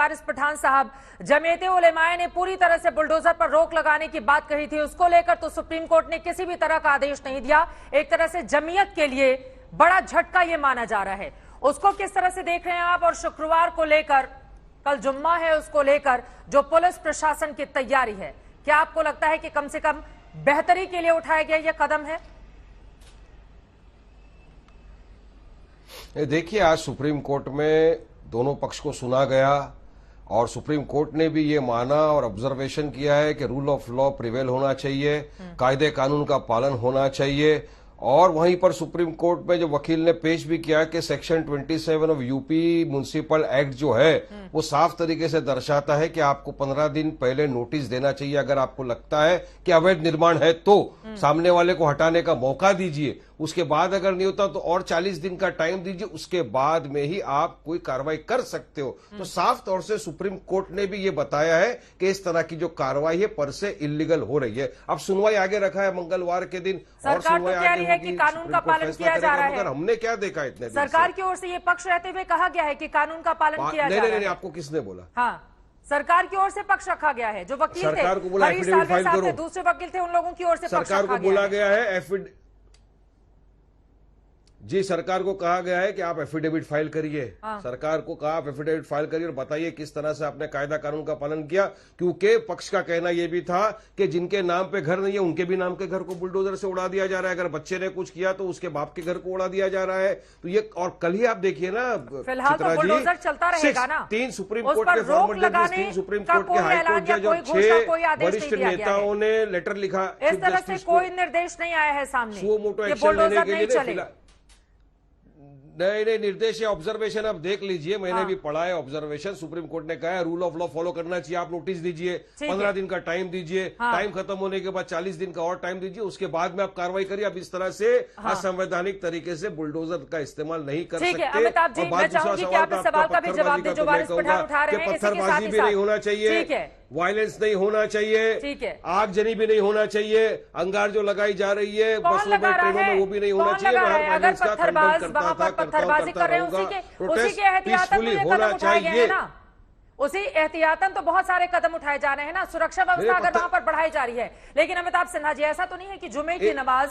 वारिस पठान साहब, जमीयते उलेमाए ने पूरी तरह से बुलडोजर पर रोक लगाने की बात कही थी, उसको लेकर तो सुप्रीम कोर्ट ने किसी भी तरह का आदेश नहीं दिया। एक तरह से जमीयत के लिए बड़ा झटका ये माना जा रहा है। उसको किस तरह से देख रहे हैं आप? और शुक्रवार को लेकर, कल जुम्मा है, उसको लेकर जो पुलिस प्रशासन की तैयारी है, क्या आपको लगता है कि कम से कम बेहतरी के लिए उठाया गया यह कदम है? देखिए, आज सुप्रीम कोर्ट में दोनों पक्ष को सुना गया और सुप्रीम कोर्ट ने भी ये माना और ऑब्जर्वेशन किया है कि रूल ऑफ लॉ प्रिवेल होना चाहिए, कायदे कानून का पालन होना चाहिए। और वहीं पर सुप्रीम कोर्ट में जो वकील ने पेश भी किया कि section 27 of UP municipal act जो है वो साफ तरीके से दर्शाता है कि आपको 15 दिन पहले नोटिस देना चाहिए। अगर आपको लगता है कि अवैध निर्माण है तो सामने वाले को हटाने का मौका दीजिए, उसके बाद अगर नहीं होता तो और 40 दिन का टाइम दीजिए, उसके बाद में ही आप कोई कार्रवाई कर सकते हो। तो साफ तौर से सुप्रीम कोर्ट ने भी ये बताया है कि इस तरह की जो कार्रवाई है पर से इलीगल हो रही है। अब सुनवाई आगे रखा है मंगलवार के दिन और सुनवाई आगे है कि कानून का पालन किया जा रहा है। हमने क्या देखा इतने दिन सरकार की ओर से ये पक्ष रहते हुए कहा गया है कि कानून का पालन किया जा रहा है। नहीं, आपको किसने बोला? हाँ, सरकार की ओर से पक्ष रखा गया है। जो वकील थे, सरकार को बोला एफिडेविट फाइल करो, दूसरे वकील थे, उन लोगों की ओर से सरकार को बोला गया है जी, सरकार को कहा गया है कि आप एफिडेविट फाइल करिए। सरकार को कहा आप एफिडेविट फाइल करिए और बताइए किस तरह से आपने कायदा कानून का पालन किया, क्योंकि पक्ष का कहना यह भी था कि जिनके नाम पे घर नहीं है उनके भी नाम के घर को बुलडोजर से उड़ा दिया जा रहा है। अगर बच्चे ने कुछ किया तो उसके बाप के घर को उड़ा दिया जा रहा है। तो ये, और कल ही आप देखिए ना, फिलहाल तो बुलडोजर चलता रहेगा ना। 3 सुप्रीम कोर्ट के फॉर्मर जजेस, 3 सुप्रीम कोर्ट के हाईकोर्ट जज और 6 वरिष्ठ नेताओं ने लेटर लिखा। इस तरह से कोई निर्देश नहीं आया है सामने सुओ मोटो एक्शन लेने के लिए। नहीं, निर्देश या ऑब्जर्वेशन आप देख लीजिए, मैंने भी पढ़ा है ऑब्जर्वेशन। सुप्रीम कोर्ट ने कहा है रूल ऑफ लॉ फॉलो करना चाहिए, आप नोटिस दीजिए, 15 दिन का टाइम दीजिए, टाइम खत्म होने के बाद 40 दिन का और टाइम दीजिए, उसके बाद में आप कार्रवाई करिए। अब इस तरह से असंवैधानिक तरीके से बुलडोजर का इस्तेमाल नहीं कर सकते। और बात दूसरा सवाल, पत्थरबाजी भी नहीं होना चाहिए, वायलेंस नहीं होना चाहिए, आगजनी भी नहीं होना चाहिए, अंगार जो लगाई जा रही है बसों में, ट्रेनों में, वो भी नहीं होना चाहिए। अगर पत्थरबाजी कर रहे हैं उसी के एहतियातन तो ये कदम उठाए गए हैं ना। उसी एहतियातन तो बहुत सारे कदम उठाए जा रहे हैं ना। सुरक्षा व्यवस्था अगर वहां पर बढ़ाई जा रही है। लेकिन अमिताभ सिन्हा जी, ऐसा तो नहीं है कि जुमे की नमाज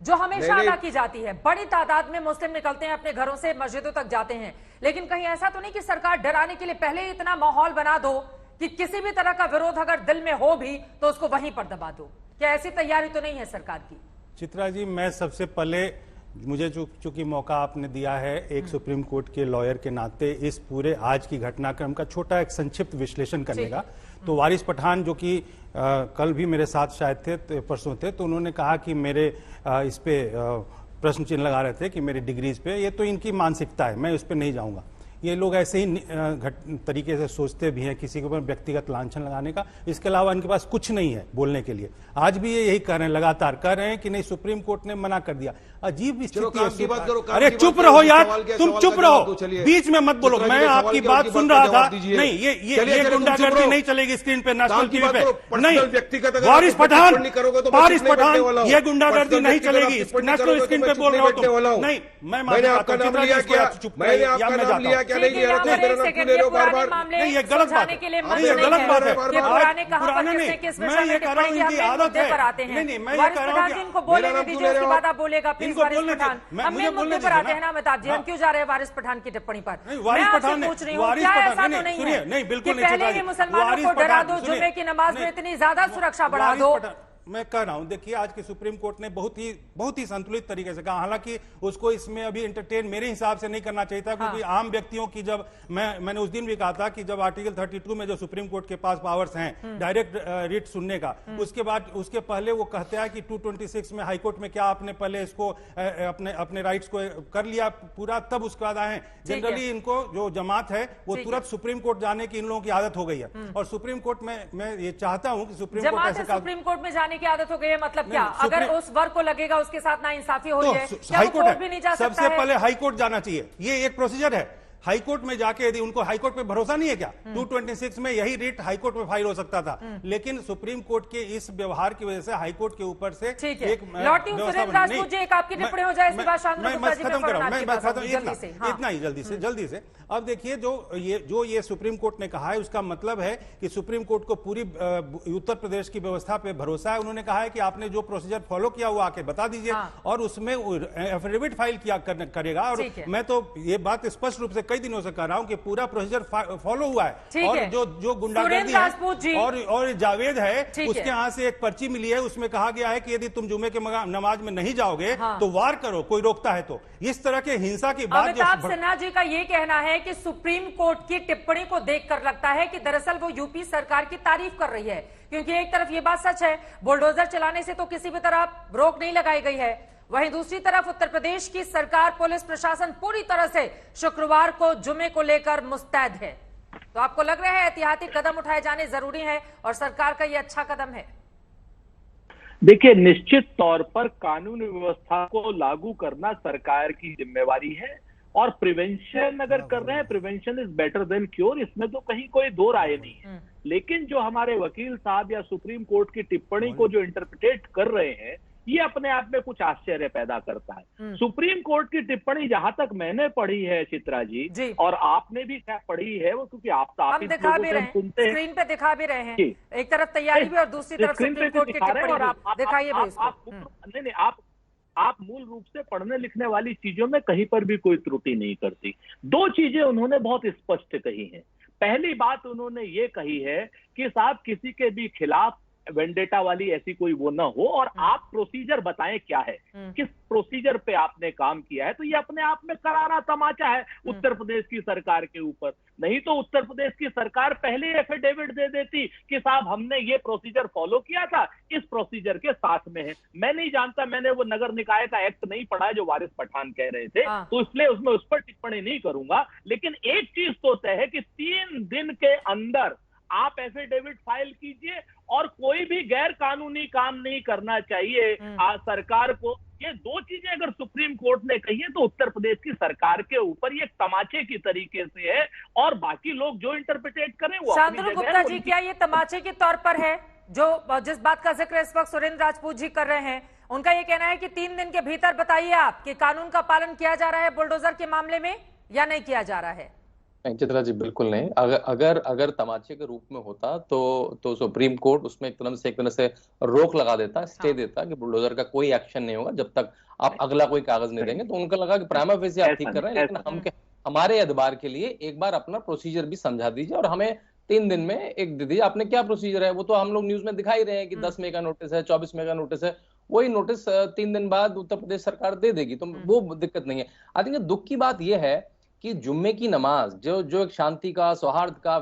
जो हमेशा अदा की जाती है, बड़ी तादाद में मुस्लिम निकलते हैं अपने घरों से, मस्जिदों तक जाते हैं, लेकिन कहीं ऐसा तो नहीं कि सरकार डराने के लिए पहले ही इतना माहौल बना दो कि किसी भी तरह का विरोध अगर दिल में हो भी तो उसको वहीं पर दबा दो? क्या ऐसी तैयारी तो नहीं है सरकार की? चित्रा जी, मैं सबसे पहले, मुझे चूंकि मौका आपने दिया है एक सुप्रीम कोर्ट के लॉयर के नाते इस पूरे आज की घटनाक्रम का छोटा एक संक्षिप्त विश्लेषण करने का, तो वारिस पठान जो कि कल भी मेरे साथ शायद थे, परसों थे, तो उन्होंने कहा कि मेरे इस पे प्रश्न चिन्ह लगा रहे थे कि मेरी डिग्रीज पे, ये तो इनकी मानसिकता है, मैं उस पर नहीं जाऊंगा। ये लोग ऐसे ही तरीके से सोचते भी हैं, किसी के ऊपर व्यक्तिगत लांछन लगाने का। इसके अलावा इनके पास कुछ नहीं है बोलने के लिए। आज भी ये यही कर रहे हैं, लगातार कर रहे हैं कि नहीं, सुप्रीम कोर्ट ने मना कर दिया। अजीब स्थिति है। अरे चुप रहो यार, तुम चुप रहो, बीच में मत बोलो। मैं आपकी बात सुन रहा था। नहीं, ये गुंडागर्दी नहीं चलेगी स्क्रीन पे, नेशनल टीवी पे नहीं। वारिस पठान, ये गुंडागर्दी नहीं चलेगी नेशनल स्क्रीन पे, बोल रहे हो तुम। नहीं, मैं क्या नहीं लिया? नहीं, ये गलत बात है, ये गलत बात है। पुराना नहीं, मैं ये कह रहा हूँ इनकी आदत है। नहीं, मैं ये कह रहा हूँ कि इनको बोलने दीजिए, उसके बाद आप बोलेगा प्लीज वारिस पठान। हम मेन मुद्दे पर आते हैं ना अमिताभ जी, हम क्यों जा रहे हैं वारिस पठान की टिप्पणी पर? वारिस पठान पूछ रही हूँ, क्या ऐसा तो नहीं है? नहीं, बिल्कुल नहीं। पहले ही मुसलमानों को डरा दो, जुमे की नमाज में इतनी ज्यादा सुरक्षा बढ़ा दो। मैं कह रहा हूं, देखिए आज की सुप्रीम कोर्ट ने बहुत ही संतुलित तरीके से कहा। हालांकि उसको इसमें अभी एंटरटेन मेरे हिसाब से नहीं करना चाहिए था, क्योंकि आम व्यक्तियों की, जब मैंने उस दिन भी कहा था कि जब आर्टिकल 32 में जो सुप्रीम कोर्ट के पास पावर्स हैं डायरेक्ट रिट सुनने का, उसके पहले वो कहते हैं कि 226 में हाईकोर्ट में क्या आपने पहले इसको अपने राइट्स को कर लिया पूरा, तब उसके बाद आए। जनरली इनको जो जमात है वो तुरंत सुप्रीम कोर्ट जाने की इन लोगों की आदत हो गई है। और सुप्रीम कोर्ट में मैं ये चाहता हूं कि सुप्रीम कोर्ट में जाने की आदत हो गई है, मतलब क्या? अगर उस वर्ग को लगेगा उसके साथ नाइंसाफी हो रही है, हाईकोर्ट भी नहीं जा सकता? सबसे पहले हाईकोर्ट जाना चाहिए, ये एक प्रोसीजर है। हाईकोर्ट में जाके यदि उनको हाईकोर्ट पे भरोसा नहीं है क्या, 226 में यही रिट हाईकोर्ट में फाइल हो सकता था, लेकिन सुप्रीम कोर्ट के इस व्यवहार की वजह से हाईकोर्ट के ऊपर से एक आपकी टिप्पणी हो जाए, खत्म कर रहा हूं, मैं खत्म, इतना ही जल्दी से। अब देखिए जो ये सुप्रीम कोर्ट ने कहा है उसका मतलब है कि सुप्रीम कोर्ट को पूरी उत्तर प्रदेश की व्यवस्था पे भरोसा है। उन्होंने कहा है कि आपने जो प्रोसीजर फॉलो किया हुआ आके बता दीजिए, और उसमें एफिडेविट फाइल किया करेगा। और मैं तो ये बात स्पष्ट रूप से कई दिनों से कह रहा हूं कि पूरा प्रोसीजर फॉलो हुआ है, और जो गुंडागर्दी है और जावेद है उसके यहाँ से एक पर्ची मिली है, उसमें कहा गया है कि यदि तुम जुमे के नमाज में नहीं जाओगे तो वार करो, कोई रोकता है तो। इस तरह के हिंसा की बात अमिताभ सिन्हा जी का ये कहना है कि सुप्रीम कोर्ट की टिप्पणी को देखकर लगता है कि दरअसल वो यूपी सरकार की तारीफ कर रही है, क्योंकि एक तरफ ये बात सच है, बुलडोजर चलाने से तो किसी भी तरह रोक नहीं लगाई गई है, वहीं दूसरी तरफ उत्तर प्रदेश की सरकार, पुलिस प्रशासन पूरी तरह से शुक्रवार को जुमे को लेकर मुस्तैद है। तो आपको लग रहा है एहतियाती कदम उठाए जाने जरूरी है और सरकार का ये अच्छा कदम है? देखिए, निश्चित तौर पर कानून व्यवस्था को लागू करना सरकार की जिम्मेवारी है, और प्रिवेंशन अगर कर रहे हैं, prevention is better than cure, इसमें तो कहीं कोई दो राय नहीं है। लेकिन जो हमारे वकील साहब या सुप्रीम कोर्ट की टिप्पणी को जो इंटरप्रिटेट कर रहे हैं, ये अपने आप में कुछ आश्चर्य पैदा करता है। सुप्रीम कोर्ट की टिप्पणी जहां तक मैंने पढ़ी है चित्रा जी, और आपने भी क्या पढ़ी है, वो क्योंकि आप हम दिखा भी रहे हैं, स्क्रीन पे दिखा भी रहे हैं, एक तरफ तैयारी भी और दूसरी तरफ सुप्रीम कोर्ट की टिप्पणी भी। दिखाइए नहीं, आप मूल रूप से पढ़ने लिखने वाली चीजों में कहीं पर भी कोई त्रुटि नहीं करती। दो चीजें उन्होंने बहुत स्पष्ट कही हैं। पहली बात उन्होंने ये कही है कि साहब किसी के भी खिलाफ वेंडेटा वाली ऐसी कोई वो ना हो, और आप प्रोसीजर बताएं क्या है, किस प्रोसीजर पे आपने काम किया है। तो ये अपने आप में करारा तमाचा है उत्तर प्रदेश की सरकार के ऊपर। नहीं तो उत्तर प्रदेश की सरकार पहले एफिडेविट दे देती कि साहब हमने ये प्रोसीजर फॉलो किया था, इस प्रोसीजर के साथ में है। मैं नहीं जानता, मैंने वो नगर निकाय का एक्ट नहीं पढ़ा है जो वारिस पठान कह रहे थे, तो इसलिए उसमें उस पर टिप्पणी नहीं करूंगा। लेकिन एक चीज तो तय है कि 3 दिन के अंदर आप एफिडेविट फाइल कीजिए, और कोई भी गैर कानूनी काम नहीं करना चाहिए सरकार को। ये दो चीजें अगर सुप्रीम कोर्ट ने कही है तो उत्तर प्रदेश की सरकार के ऊपर ये तमाचे की तरीके से है, और बाकी लोग जो इंटरप्रिटेट करें वो शांतनु गुप्ता जी, क्या ये तमाचे के तौर पर है जो जिस बात का जिक्र इस वक्त सुरेंद्र राजपूत जी कर रहे हैं? उनका ये कहना है कि 3 दिन के भीतर बताइए आप कि कानून का पालन किया जा रहा है बुलडोजर के मामले में या नहीं किया जा रहा है। चित्रा जी, बिल्कुल नहीं। अगर तमाचे के रूप में होता तो सुप्रीम कोर्ट उसमें एक तरह से रोक लगा देता, स्टे देता कि बुलडोजर का कोई एक्शन नहीं होगा जब तक आप अगला कोई कागज नहीं देंगे। तो उनका लगा कि प्राइमा फेसी आप ठीक कर रहे हैं, लेकिन हमारे एतबार के लिए एक बार अपना प्रोसीजर भी समझा दीजिए, और हमें 3 दिन में एक दे दीजिए। आपने क्या प्रोसीजर है वो तो हम लोग न्यूज में दिखा ही रहे हैं कि 10 मई का नोटिस है, 24 मई का नोटिस है। वही नोटिस 3 दिन बाद उत्तर प्रदेश सरकार दे देगी, तो वो दिक्कत नहीं है। आई थिंक दुख की बात यह है कि जुम्मे की नमाज जो एक शांति का, सौहार्द का,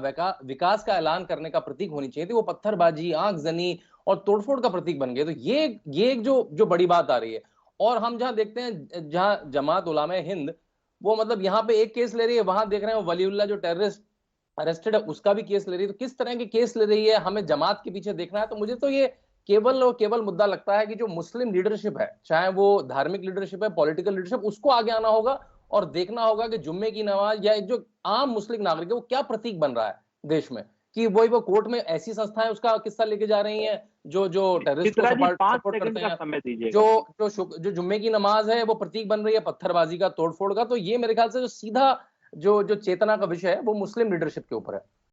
विकास का ऐलान करने का प्रतीक होनी चाहिए थी, वो पत्थरबाजी, आंखजनी और तोड़फोड़ का प्रतीक बन गए। तो ये एक जो बड़ी बात आ रही है। और हम जहां देखते हैं, जहां जमात उलामा हिंद वो मतलब यहाँ पे एक केस ले रही है, वहां देख रहे हैं वलीउल्लाह जो टेररिस्ट अरेस्टेड है उसका भी केस ले रही है। तो किस तरह के केस ले रही है, हमें जमात के पीछे देखना है। तो मुझे तो ये केवल और केवल मुद्दा लगता है कि जो मुस्लिम लीडरशिप है, चाहे वो धार्मिक लीडरशिप है, पॉलिटिकल लीडरशिप, उसको आगे आना होगा और देखना होगा कि जुम्मे की नमाज या एक जो आम मुस्लिम नागरिक है वो क्या प्रतीक बन रहा है देश में, कि वो कोर्ट में ऐसी संस्थाएं उसका किस्सा लेके जा रही हैं जो टेररिस्ट को सपोर्ट करते हैं, जो जुम्मे की नमाज है वो प्रतीक बन रही है पत्थरबाजी का, तोड़फोड़ का। तो ये मेरे ख्याल से जो सीधा जो चेतना का विषय है वो मुस्लिम लीडरशिप के ऊपर है।